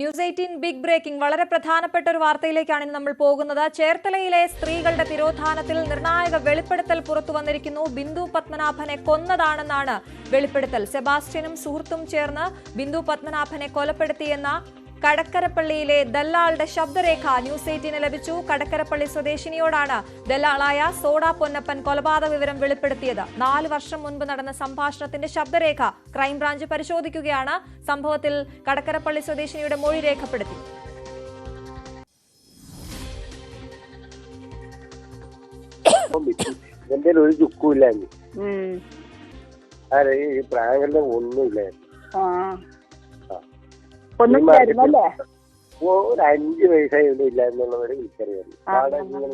News 18 big breaking. വളരെ പ്രധാനപ്പെട്ട ഒരു വാർത്തയിലേക്കാണ് ഇന്ന് നമ്മൾ പോകുന്നത്. ചേർത്തലയിലെ സ്ത്രീകളുടെ തിരോധാനത്തിൽ നിർണായക വെളിപ്പെടുത്തൽ പുറത്തു വന്നിരിക്കുന്നു. ബിന്ദു പത്മനാഭനെ കൊന്നതാണെന്നാണ് വെളിപ്പെടുത്തൽ. സെബാസ്റ്റ്യനും സുഹൃത്തും ചേർന്ന് ബിന്ദു പത്മനാഭനെ കൊലപ്പെടുത്തിയെന്ന കടക്കരപ്പള്ളിയിലെ ദല്ലാളുടെ ശബ്ദരേഖ ന്യൂസ് 18 ലഭിച്ചു. കടക്കരപ്പള്ളി സ്വദേശിനിയോടാണ് ദല്ലാളായ സോഡ പൊന്നപ്പൻ കൊലപാതക വിവരം വെളിപ്പെടുത്തിയത്. 4 വർഷം മുൻപ് നടന്ന സംഭാഷണത്തിന്റെ ശബ്ദരേഖ ക്രൈംബ്രാഞ്ച് പരിശോധിക്കുകയാണ്. സംഭവത്തിൽ കടക്കരപ്പള്ളി സ്വദേശിനിയുടെ മൊഴി രേഖപ്പെടുത്തി. ഒരു ചുക്കുമില്ല, ഒന്നുമില്ല. ഒരു 5 പൈസ ഇല്ല എന്നുള്ളവരെ എനിക്കറിയാം.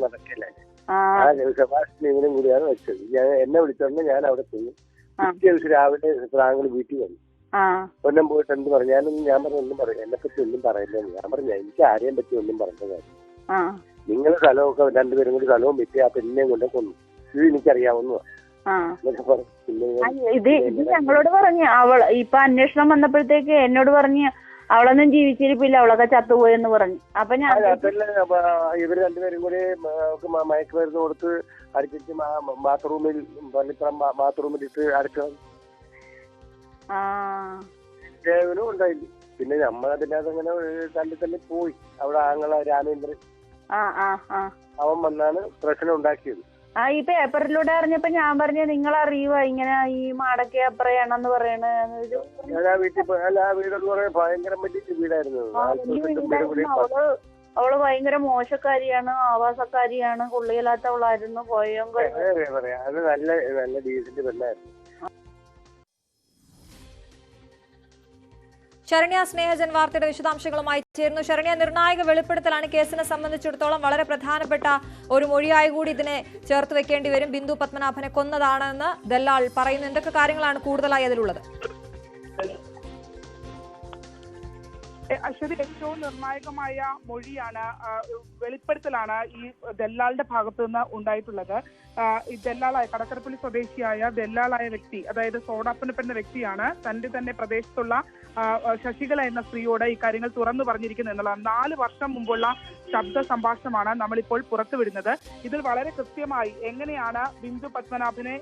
നടക്കില്ല. സെബാസ്റ്റ്യനും കൂടിയാണ് വെച്ചത്. എന്നെ വിളിച്ചോണ്ട് ഞാൻ അവിടെ പോയി. പിറ്റേ ദിവസം രാവിലെ താങ്കൾ വീട്ടിൽ വന്നു. ഒന്നും പോയിട്ട് എന്ത് പറഞ്ഞു? ഞാൻ പറഞ്ഞു ഒന്നും പറയും, എന്നെ പറ്റി ഒന്നും പറയില്ലെന്ന്. ഞാൻ പറഞ്ഞു എനിക്ക് ആരെയും പറ്റി ഒന്നും പറഞ്ഞതാണ്. നിങ്ങൾ സ്ഥലമൊക്കെ രണ്ടുപേരും കൂടി സ്ഥലവും വിറ്റ് ആ പെണ്ണിനെയും കൊണ്ട് കൊന്നു. ഇത് എനിക്കറിയാവുന്നതാണ്. ഇത് ഞങ്ങളോട് പറഞ്ഞു. ഇപ്പൊ അന്വേഷണം വന്നപ്പോഴത്തേക്ക് എന്നോട് പറഞ്ഞ് അവളൊന്നും ജീവിച്ചിരിപ്പില്ല, അവളൊക്കെ ചത്തുപോയെന്ന് പറഞ്ഞു. അപ്പൊ ഞാൻ ഇവര് രണ്ടുപേരും കൂടി മയക്കുമരുന്ന് കൊടുത്ത് അടിച്ചിട്ട് ബാത്റൂമിലിട്ട് അടക്കണം ഉണ്ടായില്ല. പിന്നെ നമ്മളതിനകത്ത് അങ്ങനെ തല്ലി പോയി. അവിടെ ആങ്ങള രാമേന്ദ്രൻ അവൻ വന്നാണ് പ്രശ്നം ഉണ്ടാക്കിയത്. ഈ പേപ്പറിലൂടെ അറിഞ്ഞപ്പോ ഞാൻ പറഞ്ഞു നിങ്ങൾ അറിയുക ഇങ്ങനെ ഈ മാടക്കെ അപ്പറയാണെന്ന് പറയണ. അവള് ഭയങ്കര മോശക്കാരിയാണ്, ആവാസക്കാരിയാണ്, കൊള്ളിയില്ലാത്തവളായിരുന്നു. പോയോ അത് നല്ല ഡീസന്റ് പെണ്ണായിരുന്നു. ശരണ്യ സ്നേഹജൻ വാർത്തയുടെ വിശദാംശങ്ങളുമായി ചേരുന്നു. ശരണ്യ, നിർണായക വെളിപ്പെടുത്തലാണ്. കേസിനെ സംബന്ധിച്ചിടത്തോളം വളരെ പ്രധാനപ്പെട്ട ഒരു മൊഴിയായി കൂടി ഇതിനെ ചേർത്ത് വെക്കേണ്ടി വരും. ബിന്ദു പത്മനാഭനെ കൊന്നതാണെന്ന് ദല്ലാൾ പറയുന്നു. എന്തൊക്കെ കാര്യങ്ങളാണ് കൂടുതലായി അതിലുള്ളത്? അശ്വതി, ഏറ്റവും നിർണായകമായ മൊഴിയാണ്, വെളിപ്പെടുത്തലാണ് ഈ ദല്ലാളുടെ ഭാഗത്തു നിന്ന് ഉണ്ടായിട്ടുള്ളത്. ഈ ദല്ലാളായ കടക്കരപ്പള്ളി സ്വദേശിയായ ദല്ലാളായ വ്യക്തി, അതായത് സോഡാപ്പനപ്പെടുന്ന വ്യക്തിയാണ് തന്നെ പ്രദേശത്തുള്ള ശശികല എന്ന സ്ത്രീയോട് ഈ കാര്യങ്ങൾ തുറന്നു പറഞ്ഞിരിക്കുന്നത് എന്നുള്ളതാണ്. 4 വർഷം മുമ്പുള്ള ശബ്ദ സംഭാഷണമാണ് നമ്മളിപ്പോൾ പുറത്തുവിടുന്നത്. ഇതിൽ വളരെ കൃത്യമായി എങ്ങനെയാണ് ബിന്ദു പത്മനാഭനെ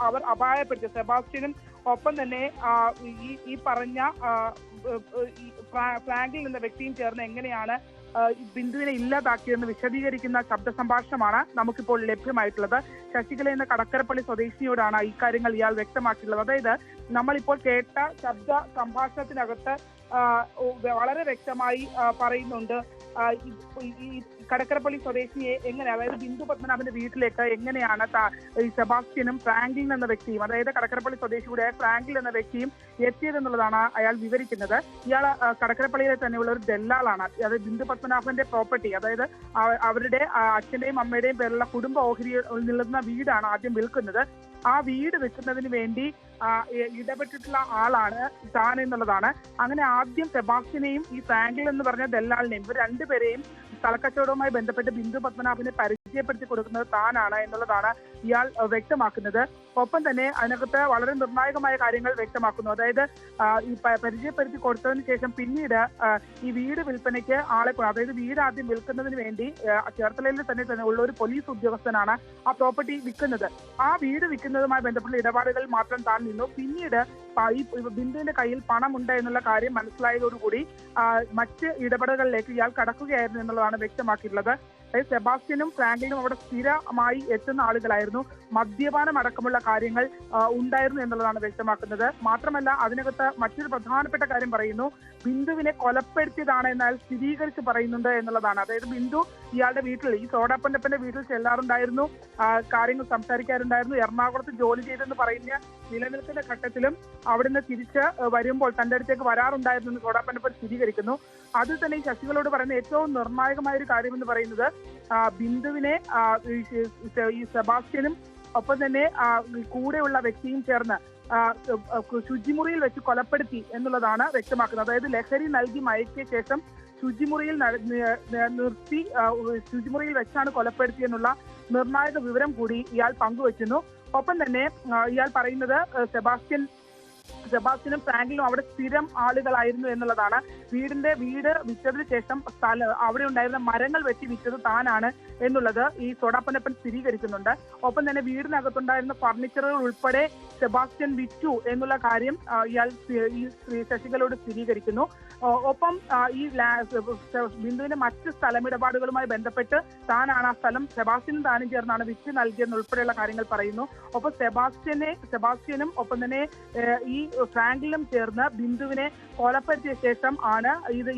അവർ അപായപ്പെടുത്തിയത്, സെബാസ്റ്റ്യനും ഒപ്പം തന്നെ ഈ പറഞ്ഞ ഫ്രാങ്കിൽ എന്ന വ്യക്തിയും ചേർന്ന് എങ്ങനെയാണ് ബിന്ദുവിനെ ഇല്ലാതാക്കിയെന്ന് വിശദീകരിക്കുന്ന ശബ്ദ സംഭാഷണമാണ് നമുക്കിപ്പോൾ ലഭ്യമായിട്ടുള്ളത്. ശശികല എന്ന കടക്കരപ്പള്ളി സ്വദേശിനിയോടാണ് ഇക്കാര്യങ്ങൾ ഇയാൾ വ്യക്തമാക്കിയിട്ടുള്ളത്. അതായത് നമ്മളിപ്പോൾ കേട്ട ശബ്ദ സംഭാഷണത്തിനകത്ത് വളരെ വ്യക്തമായി പറയുന്നുണ്ട് ഈ കടക്കരപ്പള്ളി സ്വദേശിയെ എങ്ങനെ, അതായത് ബിന്ദു പത്മനാഭന്റെ വീട്ടിലേക്ക് എങ്ങനെയാണ് ഈ സെബാസ്റ്റ്യനും ഫ്രാങ്കിൻ എന്ന വ്യക്തിയും, അതായത് കടക്കരപ്പള്ളി സ്വദേശിയുടെ ഫ്രാങ്കിൻ എന്ന വ്യക്തിയും എത്തിയതെന്നുള്ളതാണ് അയാൾ വിവരിക്കുന്നത്. ഇയാൾ കടക്കരപ്പള്ളിയിലെ തന്നെയുള്ള ഒരു ദല്ലാളാണ്. അതായത് ബിന്ദു പത്മനാഭന്റെ പ്രോപ്പർട്ടി, അതായത് അവരുടെ അച്ഛന്റെയും അമ്മയുടെയും പേരുള്ള കുടുംബ ഓഹരിയിൽ നിൽക്കുന്ന വീടാണ് ആദ്യം വിൽക്കുന്നത്. ആ വീട് വെക്കുന്നതിന് വേണ്ടി ഇടപെട്ടിട്ടുള്ള ആളാണ് താൻ എന്നുള്ളതാണ്. അങ്ങനെ ആദ്യം സെബാസ്റ്റ്യനെയും ഈ ഫ്രാങ്കിൻ എന്ന് പറഞ്ഞ ദല്ലാളിനെയും ഇവർ രണ്ടുപേരെയും സ്ഥലക്കച്ചവടവുമായി ബന്ധപ്പെട്ട് ബിന്ദു പത്മനാഭനെ പരിചയപ്പെടുത്തി കൊടുക്കുന്നത് താനാണ് എന്നുള്ളതാണ് ഇയാൾ വ്യക്തമാക്കുന്നത്. ഒപ്പം തന്നെ അതിനകത്ത് വളരെ നിർണായകമായ കാര്യങ്ങൾ വ്യക്തമാക്കുന്നു. അതായത് ഈ പരിചയപ്പെടുത്തി കൊടുത്തതിന് ശേഷം പിന്നീട് ഈ വീട് വിൽപ്പനയ്ക്ക് ആളെ, അതായത് വീട് ആദ്യം വിൽക്കുന്നതിന് വേണ്ടി ചേർത്തലയിൽ തന്നെ ഉള്ള ഒരു പോലീസ് ഉദ്യോഗസ്ഥനാണ് ആ പ്രോപ്പർട്ടി വിൽക്കുന്നത്. ആ വീട് വിൽക്കുന്നതുമായി ബന്ധപ്പെട്ട ഇടപാടുകൾ മാത്രം താൻ നിന്നു. പിന്നീട് ഈ ബിന്ദുവിന്റെ കയ്യിൽ പണമുണ്ട് എന്നുള്ള കാര്യം മനസ്സിലായതോടുകൂടി മറ്റ് ഇടപെടലുകളിലേക്ക് ഇയാൾ കടക്കുകയായിരുന്നു എന്നുള്ളതാണ് വ്യക്തമാക്കിയിട്ടുള്ളത്. സെബാസ്റ്റ്യനും ഫ്രാങ്കിനും അവിടെ സ്ഥിരമായി എത്തുന്ന ആളുകളായിരുന്നു. മദ്യപാനം അടക്കമുള്ള കാര്യങ്ങൾ ഉണ്ടായിരുന്നു എന്നുള്ളതാണ് വ്യക്തമാക്കുന്നത്. മാത്രമല്ല അതിനകത്ത് മറ്റൊരു പ്രധാനപ്പെട്ട കാര്യം പറയുന്നു, ബിന്ദുവിനെ കൊലപ്പെടുത്തിയതാണ് എന്നാൽ സ്ഥിരീകരിച്ച് പറയുന്നുണ്ട് എന്നുള്ളതാണ്. അതായത് ബിന്ദു ഇയാളുടെ വീട്ടിൽ, ഈ സോഡാപ്പന്നപ്പന്റെ വീട്ടിൽ ചെല്ലാറുണ്ടായിരുന്നു, കാര്യങ്ങൾ സംസാരിക്കാറുണ്ടായിരുന്നു. എറണാകുളത്ത് ജോലി ചെയ്തെന്ന് പറയുന്ന നിലനിൽക്കുന്ന ഘട്ടത്തിലും അവിടുന്ന് തിരിച്ച് വരുമ്പോൾ തന്റെ അടുത്തേക്ക് വരാറുണ്ടായിരുന്നു എന്ന് സോഡാപ്പന്നപ്പൻ സ്ഥിരീകരിക്കുന്നു. അതിൽ തന്നെ ഈ ശശികളോട് പറയുന്ന ഏറ്റവും നിർണായകമായ ഒരു കാര്യം എന്ന് പറയുന്നത് ബിന്ദുവിനെ ഈ സെബാസ്റ്റ്യനും ഒപ്പം തന്നെ കൂടെയുള്ള വ്യക്തിയും ചേർന്ന് ശുചിമുറിയിൽ വെച്ച് കൊലപ്പെടുത്തി എന്നുള്ളതാണ് വ്യക്തമാക്കുന്നത്. അതായത് ലഹരി നൽകി മയക്കിയ ശേഷം ശുചിമുറിയിൽ നിർത്തി ശുചിമുറിയിൽ വെച്ചാണ് കൊലപ്പെടുത്തിയെന്നുള്ള നിർണായക വിവരം കൂടി ഇയാൾ പങ്കുവെക്കുന്നു. ഒപ്പം തന്നെ ഇയാൾ പറയുന്നത് സെബാസ്റ്റ്യൻ സെബാസ്റ്റ്യനും ഫ്രാങ്ക്ലിനും അവിടെ സ്ഥിരം ആളുകളായിരുന്നു എന്നുള്ളതാണ്. വീട് വിറ്റതിന് ശേഷം അവിടെ ഉണ്ടായിരുന്ന മരങ്ങൾ വെട്ടി വിറ്റത് താനാണ് എന്നുള്ളത് ഈ സോഡാപ്പൊന്നപ്പൻ സ്ഥിരീകരിക്കുന്നുണ്ട്. ഒപ്പം തന്നെ വീടിനകത്തുണ്ടായിരുന്ന ഫർണിച്ചറുകൾ ഉൾപ്പെടെ സെബാസ്റ്റ്യൻ വിറ്റു എന്നുള്ള കാര്യം ഇയാൾ ഈ ശശികലയോട് സ്ഥിരീകരിക്കുന്നു. ഒപ്പം ഈ ബിന്ദുവിന്റെ മറ്റ് സ്ഥലമിടപാടുകളുമായി ബന്ധപ്പെട്ട് താനാണ് ആ സ്ഥലം സെബാസ്റ്റ്യനും താനും ചേർന്നാണ് വിറ്റ് നൽകിയെന്ന് ഉൾപ്പെടെയുള്ള കാര്യങ്ങൾ പറയുന്നു. ഒപ്പം സെബാസ്റ്റ്യനും ഒപ്പം തന്നെ ഈ ഫ്രാങ്ക്ലിനും ചേർന്ന് ബിന്ദുവിനെ കൊലപ്പെടുത്തിയ ശേഷം ആണ്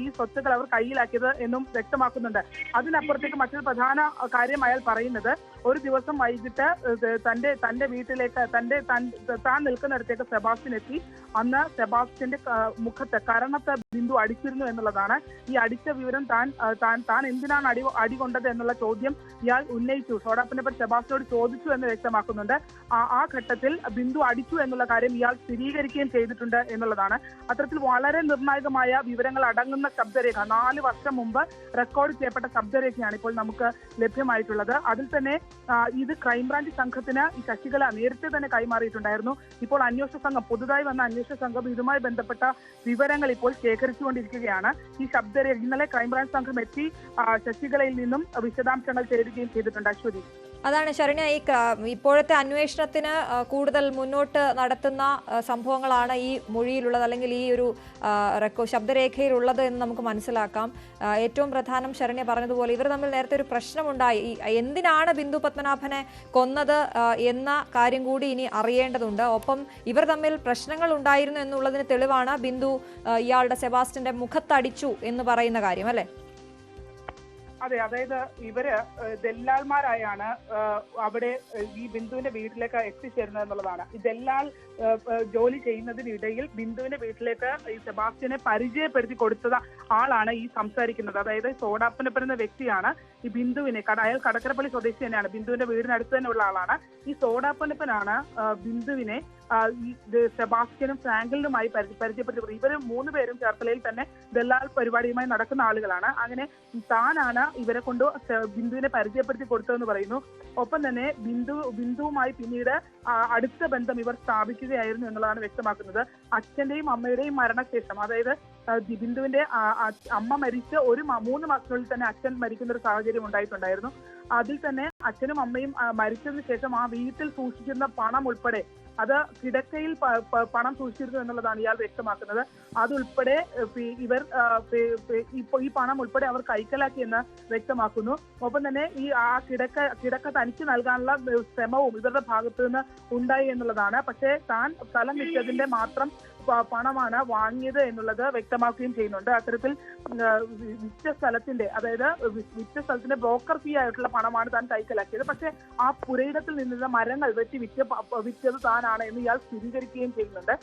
ഈ സ്വത്തുക്കൾ അവർ കയ്യിലാക്കിയത് എന്നും വ്യക്തമാക്കുന്നുണ്ട്. അതിനപ്പുറത്തേക്ക് മറ്റൊരു പ്രധാന കാര്യം അയാൾ പറയുന്നത്, ഒരു ദിവസം വൈകിട്ട് തന്റെ വീട്ടിലേക്ക് താൻ നിൽക്കുന്നിടത്തേക്ക് സെബാസ്റ്റ്യൻ എത്തി. അന്ന് സെബാസ്റ്റ്യന്റെ മുഖത്ത് കരണത്തെ ബിന്ദു അടിച്ചിരുന്നു എന്നുള്ളതാണ്. ഈ അടിച്ച വിവരം താൻ എന്തിനാണ് അടി കൊണ്ടത് എന്നുള്ള ചോദ്യം ഇയാൾ ഉന്നയിച്ചു. സോഡാപ്പൊന്നപ്പൻ സെബാസ്റ്റ്യനോട് ചോദിച്ചു എന്ന് വ്യക്തമാക്കുന്നുണ്ട്. ആ ഘട്ടത്തിൽ ബിന്ദു അടിച്ചു എന്നുള്ള കാര്യം ഇയാൾ സ്ഥിരീകരിക്കുകയും ചെയ്തിട്ടുണ്ട് എന്നുള്ളതാണ്. അത്തരത്തിൽ വളരെ നിർണായകമായ വിവരങ്ങൾ അടങ്ങുന്ന ശബ്ദരേഖ 4 വർഷം മുമ്പ് റെക്കോർഡ് ചെയ്യപ്പെട്ട ശബ്ദരേഖയാണ് ഇപ്പോൾ നമുക്ക് ലഭ്യമായിട്ടുള്ളത്. അതിൽ തന്നെ ഇത് ക്രൈംബ്രാഞ്ച് സംഘത്തിന് ഈ ശശികല നേരത്തെ തന്നെ കൈമാറിയിട്ടുണ്ടായിരുന്നു. ഇപ്പോൾ പുതുതായി വന്ന അന്വേഷണ സംഘം ഇതുമായി ബന്ധപ്പെട്ട വിവരങ്ങൾ ഇപ്പോൾ ശേഖരിച്ചുകൊണ്ടിരിക്കുകയാണ്. ഈ ശബ്ദരേഖ ഇന്നലെ ക്രൈംബ്രാഞ്ച് സംഘം എത്തി ശശികലയിൽ നിന്നും വിശദാംശങ്ങൾ തേടുകയും ചെയ്തിട്ടുണ്ട്. അശ്വതി, അതാണ് ശരണ്യ, ഇപ്പോഴത്തെ അന്വേഷണത്തിന് കൂടുതൽ മുന്നോട്ട് നടത്തുന്ന സംഭവങ്ങളാണ് ഈ മൊഴിയിലുള്ളത്, അല്ലെങ്കിൽ ഈ ഒരു ശബ്ദരേഖയിലുള്ളത് എന്ന് നമുക്ക് മനസ്സിലാക്കാം. ഏറ്റവും പ്രധാനം ശരണ്യ പറഞ്ഞതുപോലെ ഇവർ തമ്മിൽ നേരത്തെ ഒരു പ്രശ്നമുണ്ടായി. എന്തിനാണ് ബിന്ദു പത്മനാഭനെ കൊന്നത് എന്ന കാര്യം കൂടി ഇനി അറിയേണ്ടതുണ്ട്. ഒപ്പം ഇവർ തമ്മിൽ പ്രശ്നങ്ങൾ ഉണ്ടായിരുന്നു എന്നുള്ളതിന് തെളിവാണ് ബിന്ദു ഇയാളുടെ സെബാസ്റ്റ്യന്റെ മുഖത്തടിച്ചു എന്ന് പറയുന്ന കാര്യം, അല്ലേ? അതെ, അതായത് ഇവര് ദല്ലാൽമാരായാണ് അവിടെ ഈ ബിന്ദുവിന്റെ വീട്ടിലേക്ക് എത്തിച്ചേരുന്നത് എന്നുള്ളതാണ്. ഈ ദല്ലാൽ ജോലി ചെയ്യുന്നതിനിടയിൽ ബിന്ദുവിന്റെ വീട്ടിലേക്ക് ഈ സെബാസ്റ്റ്യനെ പരിചയപ്പെടുത്തി കൊടുത്ത ആളാണ് ഈ സംസാരിക്കുന്നത്. അതായത് സോഡാപ്പൊന്നപ്പൻ എന്ന വ്യക്തിയാണ് ഈ ബിന്ദുവിനെ, അയാൾ കടക്കരപ്പള്ളി സ്വദേശി തന്നെയാണ്, ബിന്ദുവിന്റെ വീടിനടുത്ത് തന്നെ ഉള്ള ആളാണ്. ഈ സോഡാപ്പൊന്നപ്പനാണ് ബിന്ദുവിനെ ഈ സെബാസ്റ്റ്യനും ഫ്രാങ്ക്ലിനുമായി പരിചയപ്പെടുത്തി. ഇവർ 3 പേരും ചേർത്തലയിൽ തന്നെ ദല്ലാൽ പരിപാടിയുമായി നടക്കുന്ന ആളുകളാണ്. അങ്ങനെ താനാണ് ഇവരെ കൊണ്ട് ബിന്ദുവിനെ പരിചയപ്പെടുത്തി കൊടുത്തതെന്ന് പറയുന്നു. ഒപ്പം തന്നെ ബിന്ദുവുമായി പിന്നീട് അടുത്ത ബന്ധം ഇവർ സ്ഥാപിക്കുകയായിരുന്നു എന്നുള്ളതാണ് വ്യക്തമാക്കുന്നത്. അച്ഛന്റെയും അമ്മയുടെയും മരണശേഷം, അതായത് ബിന്ദുവിന്റെ അമ്മ മരിച്ച് 3 മാസത്തിനുള്ളിൽ തന്നെ അച്ഛൻ മരിക്കുന്ന ഒരു സാഹചര്യം ഉണ്ടായിട്ടുണ്ടായിരുന്നു. അതിൽ തന്നെ അച്ഛനും അമ്മയും മരിച്ചതിന് ശേഷം ആ വീട്ടിൽ സൂക്ഷിച്ചിരുന്ന പണം ഉൾപ്പെടെ, അത് കിടക്കയിൽ പണം സൂക്ഷിച്ചിരുന്നു എന്നുള്ളതാണ് ഇയാൾ വ്യക്തമാക്കുന്നത്. അതുൾപ്പെടെ ഇവർ ഈ പണം ഉൾപ്പെടെ അവർ കൈക്കലാക്കിയെന്ന് വ്യക്തമാക്കുന്നു. ഒപ്പം തന്നെ ആ കിടക്ക തനിക്ക് നൽകാനുള്ള ശ്രമവും ഇവരുടെ ഭാഗത്തു നിന്ന് ഉണ്ടായി എന്നുള്ളതാണ്. പക്ഷേ താൻ സ്ഥലം വിറ്റതിന്റെ മാത്രം പണമാണ് വാങ്ങിയത് എന്നുള്ളത് വ്യക്തമാക്കുകയും ചെയ്യുന്നുണ്ട്. അത്തരത്തിൽ വിറ്റ സ്ഥലത്തിന്റെ ബ്രോക്കർ ഫീ ആയിട്ടുള്ള പണമാണ് താൻ കൈക്കലാക്കിയത്. പക്ഷെ ആ പുരയിടത്തിൽ നിന്നുള്ള മരങ്ങൾ വിറ്റത് താനാണ് എന്ന് ഇയാൾ സ്ഥിരീകരിക്കുകയും ചെയ്യുന്നുണ്ട്.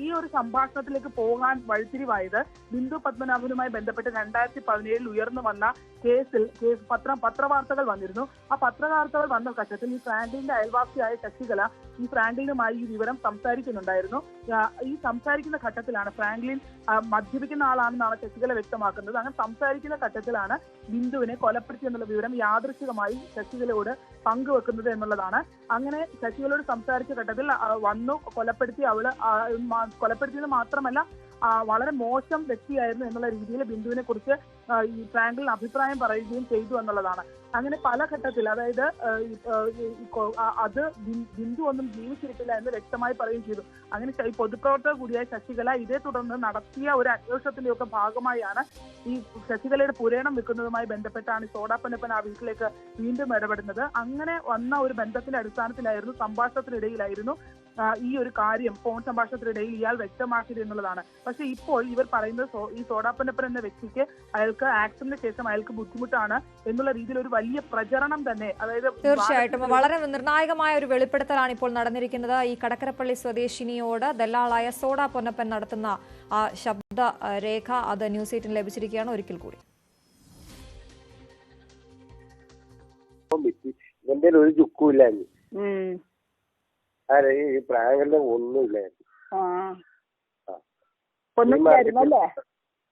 ഈ ഒരു സംഭാഷണത്തിലേക്ക് പോകാൻ വഴിത്തിരിവായത് ബിന്ദു പത്മനാഭനുമായി ബന്ധപ്പെട്ട് 2017 ഉയർന്നു വന്ന കേസിൽ പത്രവാർത്തകൾ വന്നിരുന്നു. ആ പത്രവാർത്തകൾ വന്ന ഘട്ടത്തിൽ ഈ ഫ്രാങ്ക്ലിന്റെ അയൽവാസിയായ ശശികല ഈ ഫ്രാങ്ക്ലിനുമായി ഈ വിവരം സംസാരിക്കുന്നുണ്ടായിരുന്നു. ഈ സംസാരിക്കുന്ന ഘട്ടത്തിലാണ് ഫ്രാങ്ക്ലിൻ മദ്യപിക്കുന്ന ആളാണെന്നാണ് ശശികല വ്യക്തമാക്കുന്നത്. അങ്ങനെ സംസാരിക്കുന്ന ഘട്ടത്തിലാണ് ബിന്ദുവിനെ കൊലപ്പെടുത്തി എന്നുള്ള വിവരം യാദൃച്ഛികമായി ശശികലയോട് പങ്കുവെക്കുന്നത് എന്നുള്ളതാണ്. അങ്ങനെ ശശികലയോട് സംസാരിച്ച ഘട്ടത്തിൽ വന്നു കൊലപ്പെടുത്തി, കൊലപ്പെടുത്തിയത് മാത്രമല്ല വളരെ മോശം വ്യക്തിയായിരുന്നു എന്നുള്ള രീതിയിൽ ബിന്ദുവിനെ കുറിച്ച് ഈ ഫ്രാങ്ക്ലിൻ അഭിപ്രായം പറയുകയും ചെയ്തു എന്നുള്ളതാണ്. അങ്ങനെ പല ഘട്ടത്തിൽ, അതായത് അത് ബിന്ദു ഒന്നും ജീവിച്ചിരിക്കില്ല എന്ന് വ്യക്തമായി പറയുകയും ചെയ്തു. അങ്ങനെ ഈ പൊതുപ്രവർത്തക കൂടിയായ ശശികല ഇതേ തുടർന്ന് നടത്തിയ ഒരു അന്വേഷണത്തിന്റെ ഒക്കെ ഭാഗമായാണ് ഈ ശശികലയുടെ പുരേണം വെക്കുന്നതുമായി ബന്ധപ്പെട്ടാണ് സോഡാപ്പൊന്നപ്പൻ ആ വീട്ടിലേക്ക് വീണ്ടും ഇടപെടുന്നത്. അങ്ങനെ വന്ന ഒരു ബന്ധത്തിന്റെ അടിസ്ഥാനത്തിലായിരുന്നു, സംഭാഷണത്തിനിടയിലായിരുന്നു ഈ ഒരു കാര്യം ഫോൺ സംഭാഷണത്തിനിടയിൽ ഇയാൾ വ്യക്തമാക്കിയത് എന്നുള്ളതാണ്. പക്ഷെ ഇപ്പോൾ ഇവർ പറയുന്നത് ഈ സോഡാപ്പൊന്നപ്പൻ എന്ന വ്യക്തിക്ക് അയാൾക്ക് ആക്സിഡന്റിന് ശേഷം അയാൾക്ക് ബുദ്ധിമുട്ടാണ് എന്നുള്ള രീതിയിൽ ഒരു വലിയ പ്രചരണം തന്നെ, അതായത് തീർച്ചയായിട്ടും വളരെ നിർണായകമായ ഒരു വെളിപ്പെടുത്തലാണ് ഇപ്പോൾ നടന്നിരിക്കുന്നത്. ഈ കടക്കരപ്പള്ളി സ്വദേശിനിയോട് ദല്ലാളായ സോഡാപ്പൊന്നപ്പൻ നടത്തുന്ന ആ ശബ്ദ രേഖ അത് ന്യൂസ് 8 ലഭിച്ചിരിക്കുകയാണ്. ഒരിക്കൽ കൂടി ഇവന്റെ ഒരു ചുക്കുമില്ലായിരുന്നു, ഈ പ്രായങ്ങളുടെ ഒന്നുമില്ലായിരുന്നു.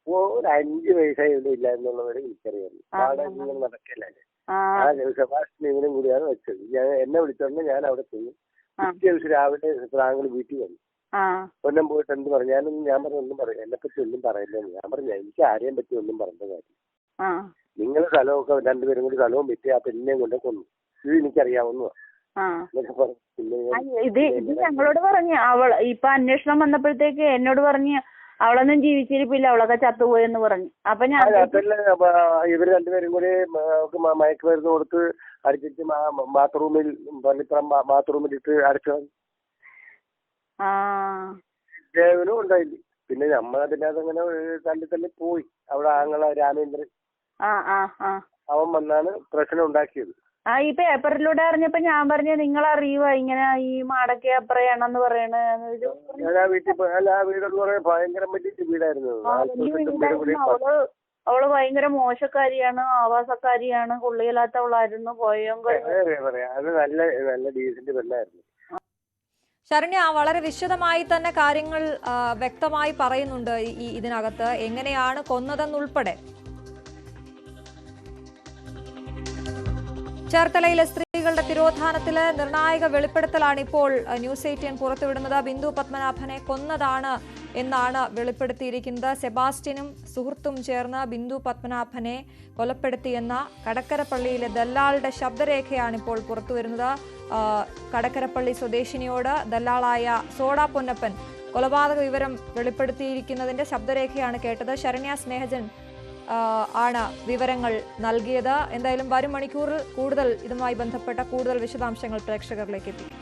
ഒരു 5 വയസ്സായൊന്നും ഇല്ല എന്നുള്ളവരെ എനിക്കറിയാം. നാടകങ്ങൾ നടക്കല്ലേ. ആ സെബാസ്റ്റ്യൻ ഇവനും കൂടിയാണ് വെച്ചത്. എന്നെ വിളിച്ചോണ്ട് ഞാൻ അവിടെ പോയി. പിറ്റേ ദിവസം രാവിലെ താങ്കൾ വീട്ടിൽ വന്നു. പൊന്നം പോയിട്ട് എന്ത് പറഞ്ഞു? ഞാൻ പറഞ്ഞു ഒന്നും പറയും, എന്നെ പറ്റി ഒന്നും പറയില്ലെന്ന്. ഞാൻ പറഞ്ഞു എനിക്ക് ആരെയും പറ്റി ഒന്നും പറഞ്ഞ കാര്യം. നിങ്ങൾ സ്ഥലമൊക്കെ രണ്ടുപേരും കൂടി സ്ഥലവും വിറ്റ് ആ പെണ്ണിനെയും കൊണ്ട് കൊന്നു, ഇത് എനിക്കറിയാവുന്ന. ഇത് ഞങ്ങളോട് പറഞ്ഞു. ഇപ്പൊ അന്വേഷണം വന്നപ്പോഴത്തേക്ക് എന്നോട് പറഞ്ഞ് അവളൊന്നും ജീവിച്ചിരിപ്പില്ല, അവളൊക്കെ ചത്തുപോയെന്ന് പറഞ്ഞു. അപ്പൊ ഞാൻ ഇവര് രണ്ടുപേരും കൂടി മയക്കുമരുന്ന് കൊടുത്ത് അടിച്ചിട്ട് ബാത്റൂമിൽ പള്ളിപ്പുറം ബാത്റൂമിലിട്ട് അടച്ചു. ദേവനും ഉണ്ടായില്ല. പിന്നെ നമ്മളതിന്റെ അതങ്ങനെ തല്ലി പോയി. അവിടെ ആങ്ങള രാമേന്ദ്രൻ അവൻ വന്നാണ് പ്രശ്നം ഉണ്ടാക്കിയത്. ഈ പേപ്പറിലൂടെ അറിഞ്ഞപ്പോ ഞാൻ പറഞ്ഞു നിങ്ങൾ അറിയുക ഇങ്ങനെ ഈ മാടക്കെ അപ്പറയാണെന്ന് പറയണ. ഞാൻ ആ വീടെന്ന് പറയാൻ ഭയങ്കര വലിയ വീടായിരുന്നു. അവള് ഭയങ്കര മോശക്കാരിയാണ്, ആവാസക്കാരിയാണ്, കൊള്ളിയില്ലാത്തവളായിരുന്നു. അത് നല്ല ഡീസന്റ് പെണ്ണായിരുന്നു. ശരണ്യ വളരെ വിശദമായി തന്നെ കാര്യങ്ങൾ വ്യക്തമായി പറയുന്നുണ്ട് ഇതിനകത്ത് എങ്ങനെയാണ് കൊന്നതെന്നുൾപ്പെടെ. ചേർത്തലയിലെ സ്ത്രീകളുടെ തിരോധാനത്തില് നിർണായക വെളിപ്പെടുത്തലാണ് ഇപ്പോൾ ന്യൂസ് 18 പുറത്തുവിടുന്നത്. ബിന്ദു പത്മനാഭനെ കൊന്നതാണ് എന്നാണ് വെളിപ്പെടുത്തിയിരിക്കുന്നത്. സെബാസ്റ്റ്യനും സുഹൃത്തും ചേർന്ന് ബിന്ദു പത്മനാഭനെ കൊലപ്പെടുത്തിയെന്ന കടക്കരപ്പള്ളിയിലെ ദല്ലാളുടെ ശബ്ദരേഖയാണ് ഇപ്പോൾ പുറത്തുവരുന്നത്. കടക്കരപ്പള്ളി സ്വദേശിനിയോട് ദല്ലാളായ സോഡ പൊന്നപ്പൻ കൊലപാതക വിവരം വെളിപ്പെടുത്തിയിരിക്കുന്നതിന്റെ ശബ്ദരേഖയാണ് കേട്ടത്. ശരണ്യ സ്നേഹജൻ ആണ് വിവരങ്ങൾ നൽകിയത്. എന്തായാലും വരും മണിക്കൂറിൽ ഇതുമായി ബന്ധപ്പെട്ട കൂടുതൽ വിശദാംശങ്ങൾ പ്രേക്ഷകരിലേക്ക് എത്തിക്കും.